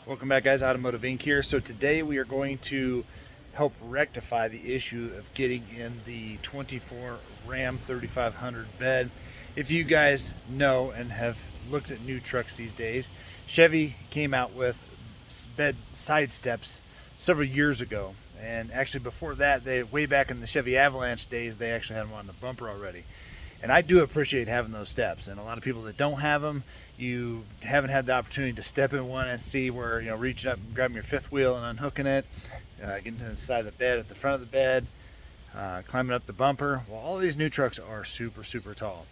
Welcome back, guys. Automotive Inc. here. So today we are going to help rectify the issue of getting in the 24 Ram 3500 bed. If you guys know and have looked at new trucks these days, Chevy came out with bed side steps several years ago. And actually before that, way back in the Chevy Avalanche days, they actually had them on the bumper already. And I do appreciate having those steps. And a lot of people that don't have them, you haven't had the opportunity to step in one and see where, reaching up and grabbing your fifth wheel and unhooking it, getting to the side of the bed, at the front of the bed, climbing up the bumper. Well, all of these new trucks are super, super tall.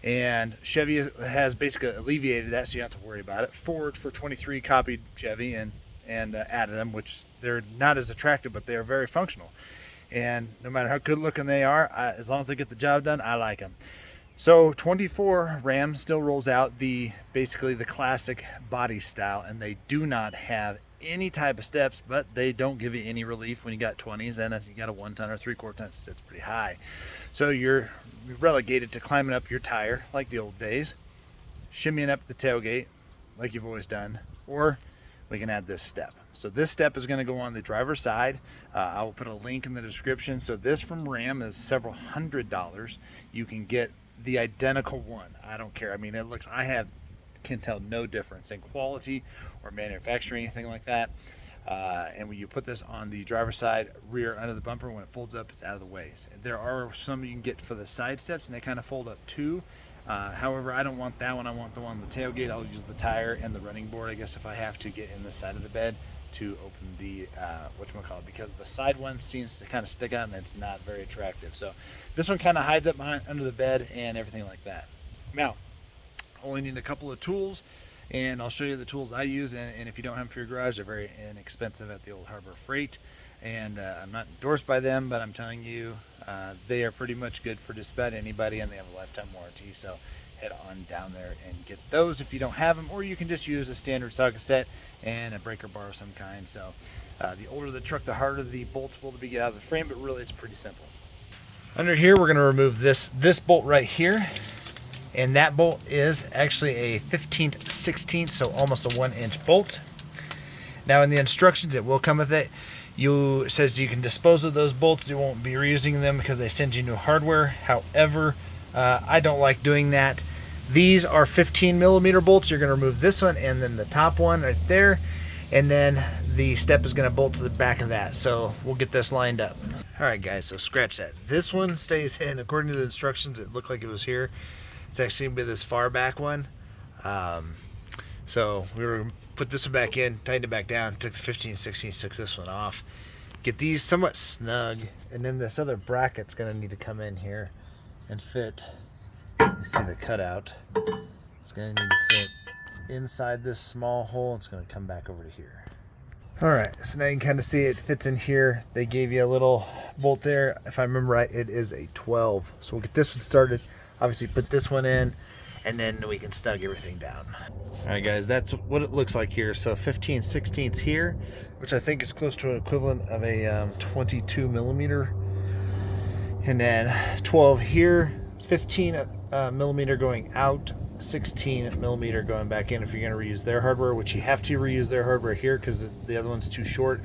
And Chevy has basically alleviated that, so you don't have to worry about it. Ford for 23 copied Chevy and added them, which they're not as attractive, but they are very functional. And no matter how good looking they are, as long as they get the job done, I like them. So 24 Ram still rolls out basically the classic body style, and they do not have any type of steps, but they don't give you any relief when you got 20s, and if you got a 1-ton or 3/4 ton, it's pretty high. So you're relegated to climbing up your tire like the old days, shimmying up the tailgate like you've always done, or we can add this step. So this step is going to go on the driver's side. I will put a link in the description. So this from Ram is several $100s. You can get the identical one. I don't care. I mean, can tell no difference in quality or manufacturing, anything like that. And when you put this on the driver's side, rear under the bumper, when it folds up, it's out of the way. There are some you can get for the side steps, and they kind of fold up too. However, I don't want that one. I want the one on the tailgate. I'll use the tire and the running board, I guess, if I have to get in the side of the bed to open the whatchamacallit, because the side one seems to kind of stick out and it's not very attractive. So this one kind of hides up under the bed and everything like that. Now, only need a couple of tools, and I'll show you the tools I use. And if you don't have them for your garage, they're very inexpensive at the old Harbor Freight. And I'm not endorsed by them, but I'm telling you, they are pretty much good for just about anybody, and they have a lifetime warranty. So head on down there and get those if you don't have them, or you can just use a standard socket set and a breaker bar of some kind. So the older the truck, the harder the bolts will be get out of the frame, but really it's pretty simple. Under here, we're going to remove this bolt right here, and that bolt is actually a 15/16, so almost a 1-inch bolt. Now in the instructions, it will come with it. It says you can dispose of those bolts. You won't be reusing them because they send you new hardware. However, I don't like doing that. These are 15mm bolts. You're going to remove this one and then the top one right there, and then the step is going to bolt to the back of that. So we'll get this lined up. All right, guys, so scratch that. This one stays in. According to the instructions, it looked like it was here. It's actually going to be this far back one. So we were put this one back in, tightened it back down, took the 15/16, took this one off. Get these somewhat snug, and then this other bracket's going to need to come in here and fit. You see the cutout. It's going to need to fit inside this small hole. It's going to come back over to here. All right, so now you can kind of see it fits in here. They gave you a little bolt there. If I remember right, it is a 12. So we'll get this one started. Obviously put this one in, and then we can snug everything down. All right, guys, that's what it looks like here. So 15/16 here, which I think is close to an equivalent of a 22mm. And then 12 here, 15mm going out, 16mm going back in if you're going to reuse their hardware, which you have to reuse their hardware here because the other one's too short.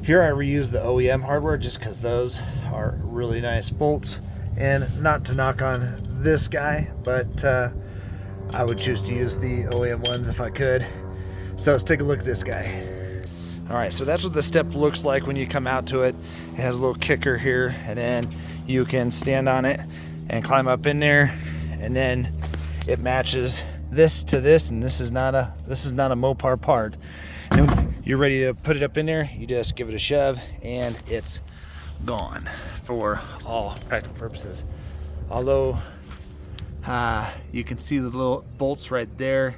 Here I reuse the OEM hardware just because those are really nice bolts. And not to knock on this guy, but I would choose to use the OEM ones if I could. So let's take a look at this guy. All right, so that's what the step looks like when you come out to it. It has a little kicker here, and then you can stand on it and climb up in there, and then it matches this to this, and this is not a Mopar part. And when you're ready to put it up in there, you just give it a shove, and it's gone for all practical purposes. Although you can see the little bolts right there,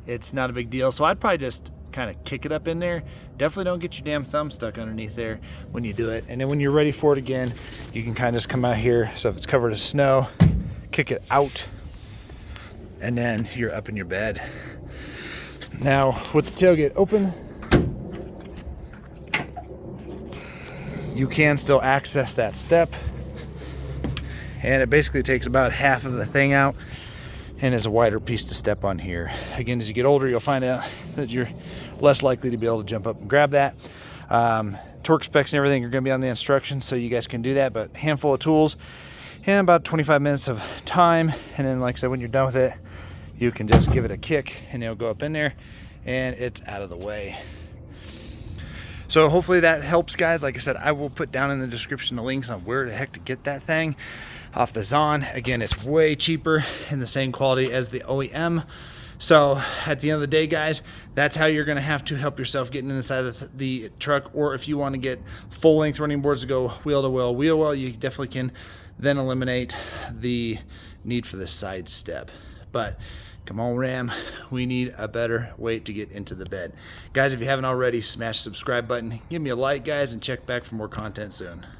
it's not a big deal. So I'd probably just kind of kick it up in there. Definitely don't get your damn thumb stuck underneath there when you do it. And then when you're ready for it again, you can kind of just come out here. So if it's covered in snow, kick it out, and then you're up in your bed. Now with the tailgate open, you can still access that step, and it basically takes about half of the thing out and is a wider piece to step on here. Again, as you get older, you'll find out that your less likely to be able to jump up and grab that. Torque specs and everything are going to be on the instructions, so you guys can do that. But handful of tools and about 25 minutes of time, and then like I said, when you're done with it, you can just give it a kick and it'll go up in there and it's out of the way. So hopefully that helps, guys. Like I said, I will put down in the description the links on where the heck to get that thing off the Zon. Again, it's way cheaper and the same quality as the OEM. So at the end of the day, guys, that's how you're going to have to help yourself getting inside of the truck. Or if you want to get full length running boards to go wheel to wheel, wheel well, you definitely can then eliminate the need for the side step. But come on, Ram, we need a better way to get into the bed. Guys, if you haven't already, smash the subscribe button, give me a like, guys, and check back for more content soon.